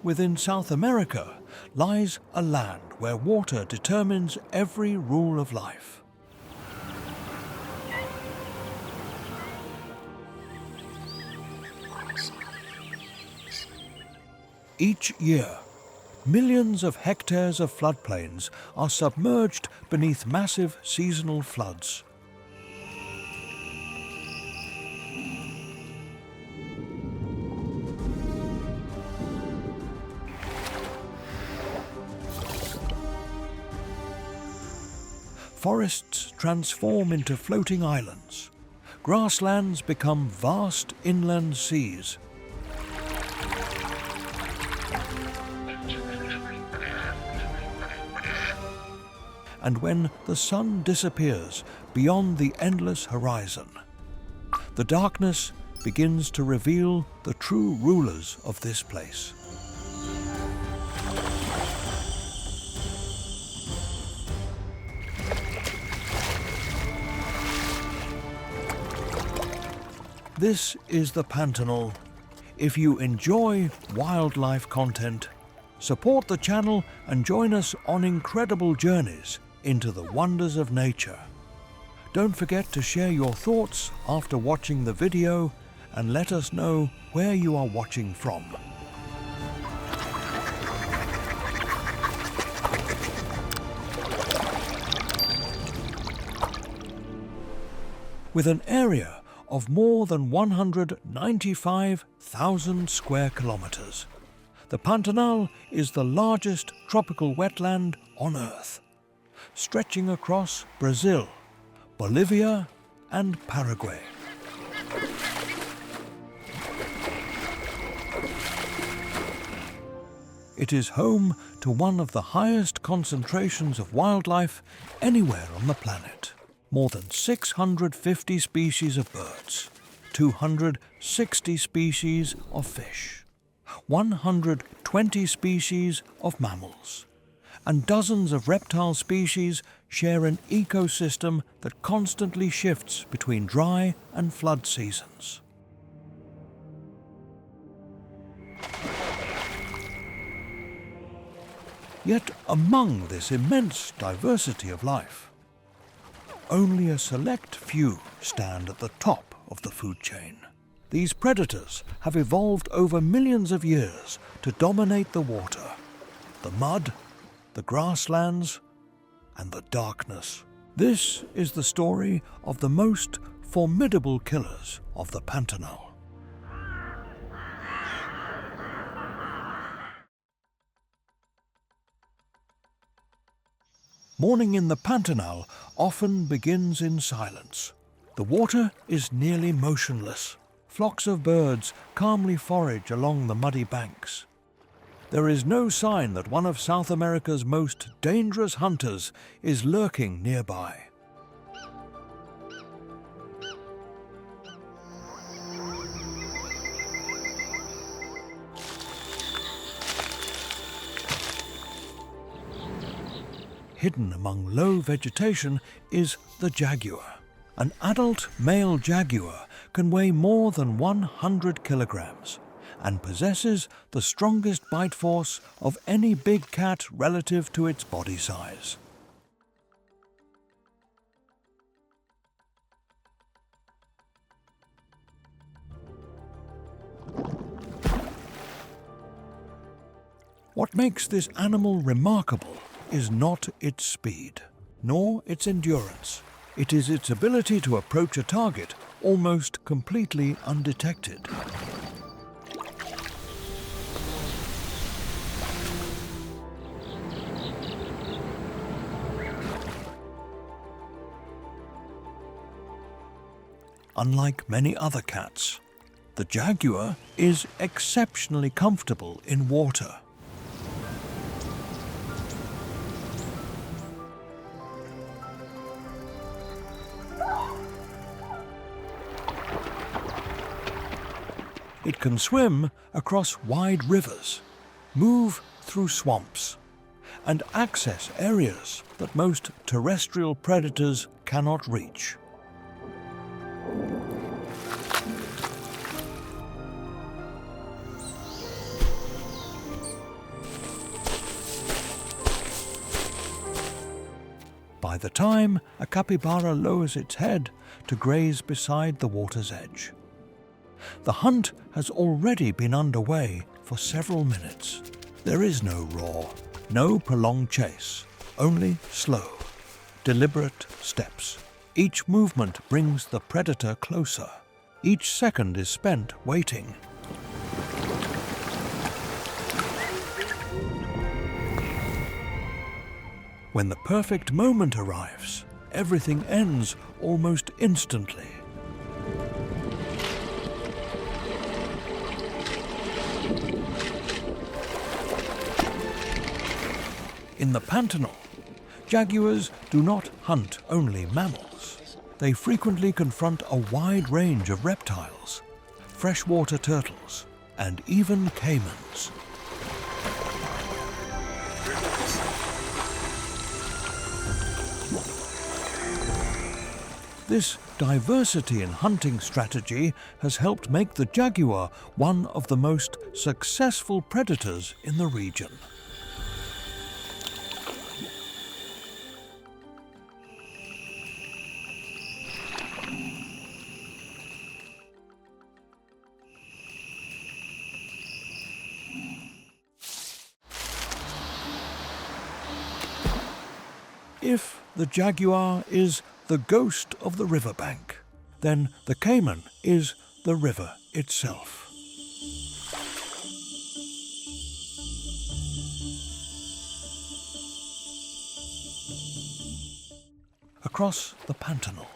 within South America lies a land where water determines every rule of life. Each year, millions of hectares of floodplains are submerged beneath massive seasonal floods. Forests transform into floating islands. Grasslands become vast inland seas. And when the sun disappears beyond the endless horizon, the darkness begins to reveal the true rulers of this place. This is the Pantanal. If you enjoy wildlife content, support the channel and join us on incredible journeys into the wonders of nature. Don't forget to share your thoughts after watching the video and let us know where you are watching from. With an area of more than 195,000 square kilometers, the Pantanal is the largest tropical wetland on Earth, stretching across Brazil, Bolivia, and Paraguay. It is home to one of the highest concentrations of wildlife anywhere on the planet. More than 650 species of birds, 260 species of fish, 120 species of mammals, and dozens of reptile species share an ecosystem that constantly shifts between dry and flood seasons. Yet among this immense diversity of life, only a select few stand at the top of the food chain. These predators have evolved over millions of years to dominate the water, the mud, the grasslands, and the darkness. This is the story of the most formidable killers of the Pantanal. Morning in the Pantanal often begins in silence. The water is nearly motionless. Flocks of birds calmly forage along the muddy banks. There is no sign that one of South America's most dangerous hunters is lurking nearby. Hidden among low vegetation is the jaguar. An adult male jaguar can weigh more than 100 kilograms and possesses the strongest bite force of any big cat relative to its body size. What makes this animal remarkable is not its speed, nor its endurance. It is its ability to approach a target almost completely undetected. Unlike many other cats, the jaguar is exceptionally comfortable in water. It can swim across wide rivers, move through swamps, and access areas that most terrestrial predators cannot reach. by the time a capybara lowers its head to graze beside the water's edge. The hunt has already been underway for several minutes. There is no roar, no prolonged chase, only slow, deliberate steps. Each movement brings the predator closer. Each second is spent waiting. When the perfect moment arrives, everything ends almost instantly. In the Pantanal, jaguars do not hunt only mammals. They frequently confront a wide range of reptiles, freshwater turtles, and even caimans. This diversity in hunting strategy has helped make the jaguar one of the most successful predators in the region. If the jaguar is the ghost of the riverbank, then the cayman is the river itself. Across the Pantanal,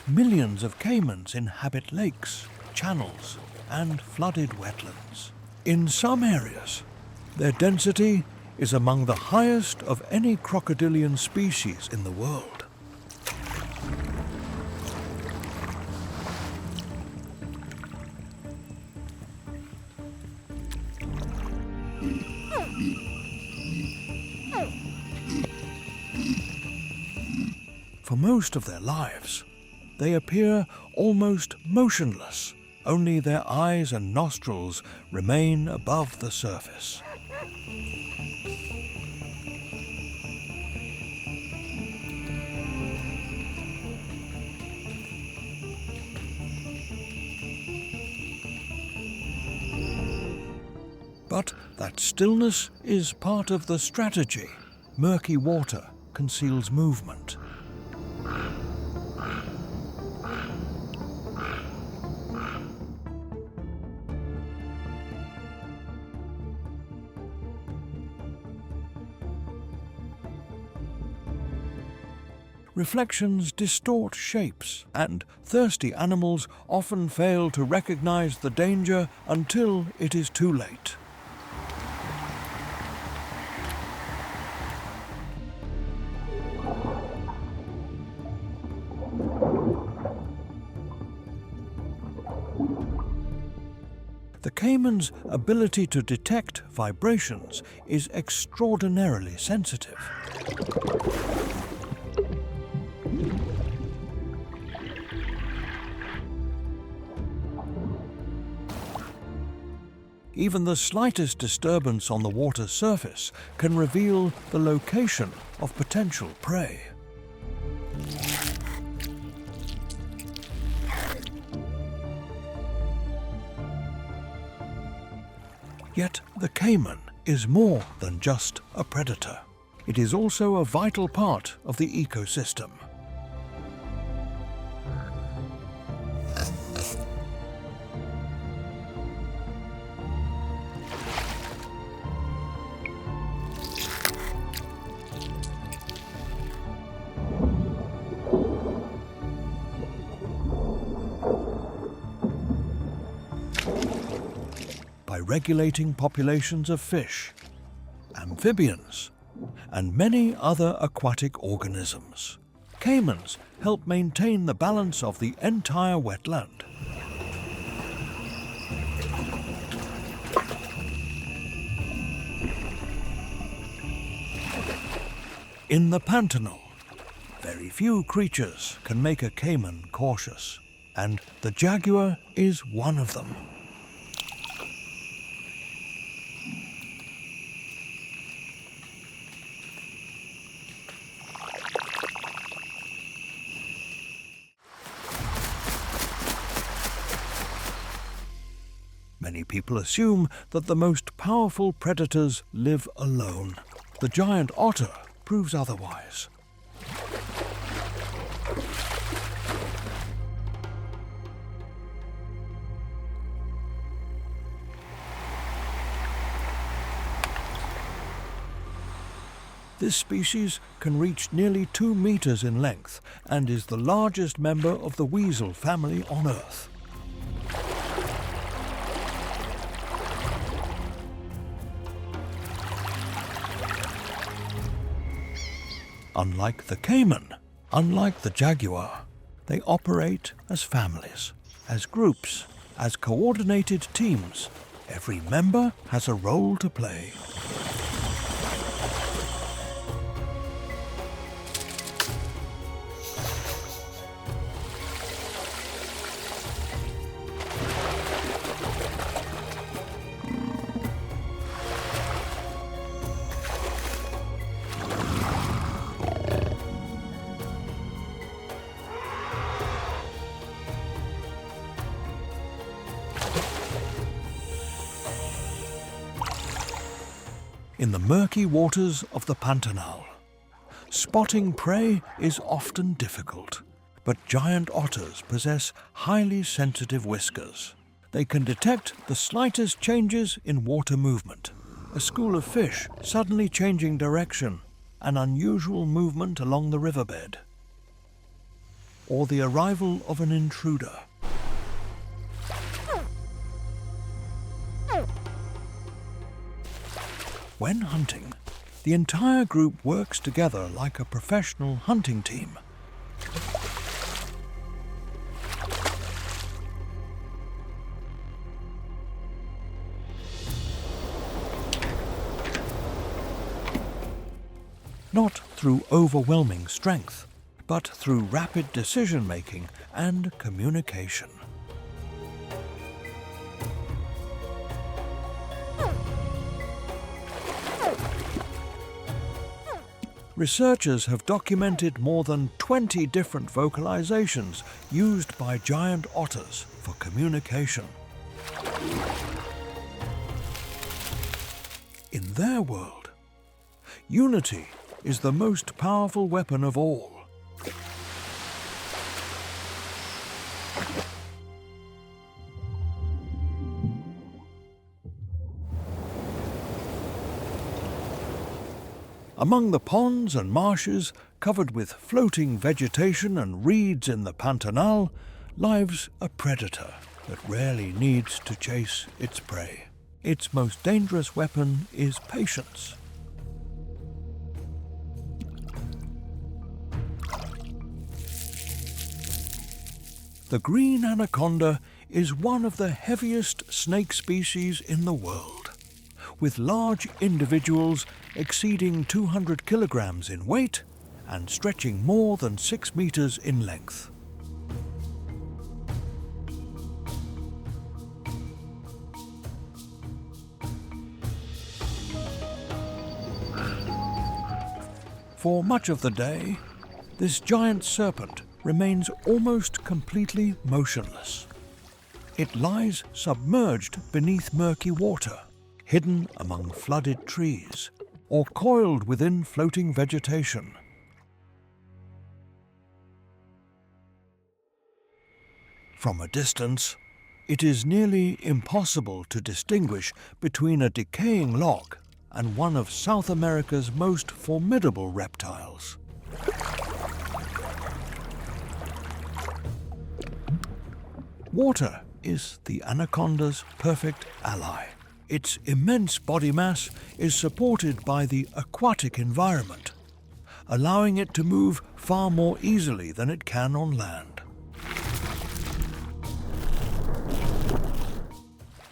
millions of caimans inhabit lakes, channels, and flooded wetlands. In some areas, their density is among the highest of any crocodilian species in the world. For most of their lives, they appear almost motionless. Only their eyes and nostrils remain above the surface. But that stillness is part of the strategy. Murky water conceals movement. Reflections distort shapes, and thirsty animals often fail to recognize the danger until it is too late. The caiman's ability to detect vibrations is extraordinarily sensitive. Even the slightest disturbance on the water's surface can reveal the location of potential prey. Yet the cayman is more than just a predator. It is also a vital part of the ecosystem. By regulating populations of fish, amphibians, and many other aquatic organisms, caimans help maintain the balance of the entire wetland. In the Pantanal, very few creatures can make a cayman cautious, and the jaguar is one of them. Many people assume that the most powerful predators live alone. The giant otter proves otherwise. This species can reach nearly 2 meters in length and is the largest member of the weasel family on Earth. Unlike the cayman, unlike the jaguar, they operate as families, as groups, as coordinated teams. Every member has a role to play. In the murky waters of the Pantanal, spotting prey is often difficult, but giant otters possess highly sensitive whiskers. They can detect the slightest changes in water movement, a school of fish suddenly changing direction, an unusual movement along the riverbed, or the arrival of an intruder. When hunting, the entire group works together like a professional hunting team. Not through overwhelming strength, but through rapid decision-making and communication. Researchers have documented more than 20 different vocalizations used by giant otters for communication. In their world, unity is the most powerful weapon of all. Among the ponds and marshes covered with floating vegetation and reeds in the Pantanal lives a predator that rarely needs to chase its prey. Its most dangerous weapon is patience. The green anaconda is one of the heaviest snake species in the world, with large individuals exceeding 200 kilograms in weight and stretching more than 6 meters in length. For much of the day, this giant serpent remains almost completely motionless. It lies submerged beneath murky water, hidden among flooded trees, or coiled within floating vegetation. From a distance, it is nearly impossible to distinguish between a decaying log and one of South America's most formidable reptiles. Water is the anaconda's perfect ally. Its immense body mass is supported by the aquatic environment, allowing it to move far more easily than it can on land.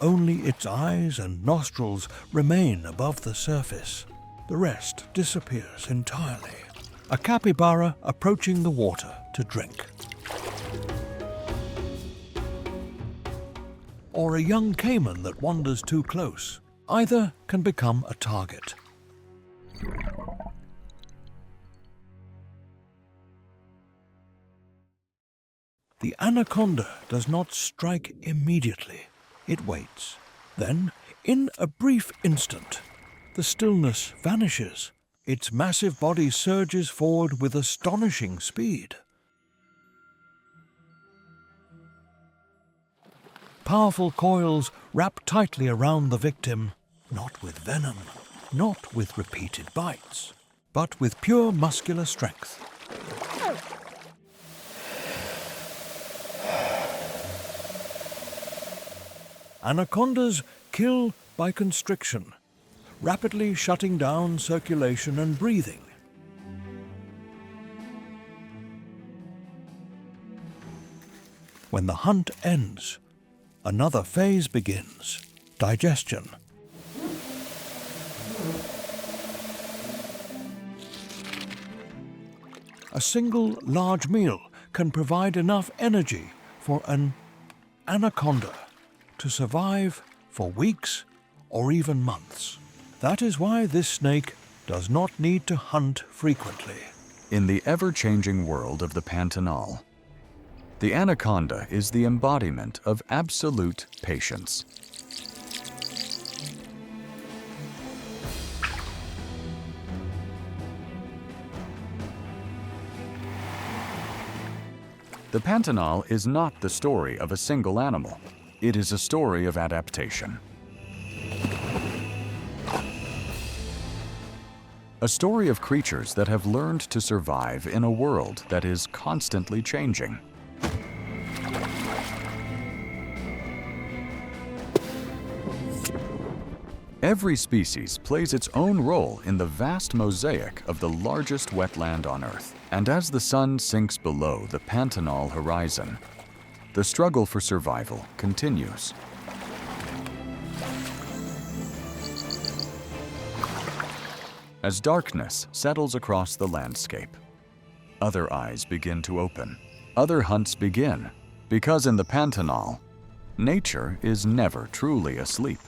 Only its eyes and nostrils remain above the surface. The rest disappears entirely. A capybara approaching the water to drink. Or a young cayman that wanders too close. Either can become a target. The anaconda does not strike immediately. It waits, Then, in a brief instant, the stillness vanishes. Its massive body surges forward with astonishing speed. Powerful coils wrap tightly around the victim, not with venom, not with repeated bites, but with pure muscular strength. Anacondas kill by constriction, rapidly shutting down circulation and breathing. When the hunt ends, another phase begins: digestion. A single large meal can provide enough energy for an anaconda to survive for weeks or even months. That is why this snake does not need to hunt frequently. In the ever-changing world of the Pantanal, the anaconda is the embodiment of absolute patience. The Pantanal is not the story of a single animal. It is a story of adaptation. A story of creatures that have learned to survive in a world that is constantly changing. Every species plays its own role in the vast mosaic of the largest wetland on Earth. And as the sun sinks below the Pantanal horizon, the struggle for survival continues. As darkness settles across the landscape, other eyes begin to open. Other hunts begin, because in the Pantanal, nature is never truly asleep.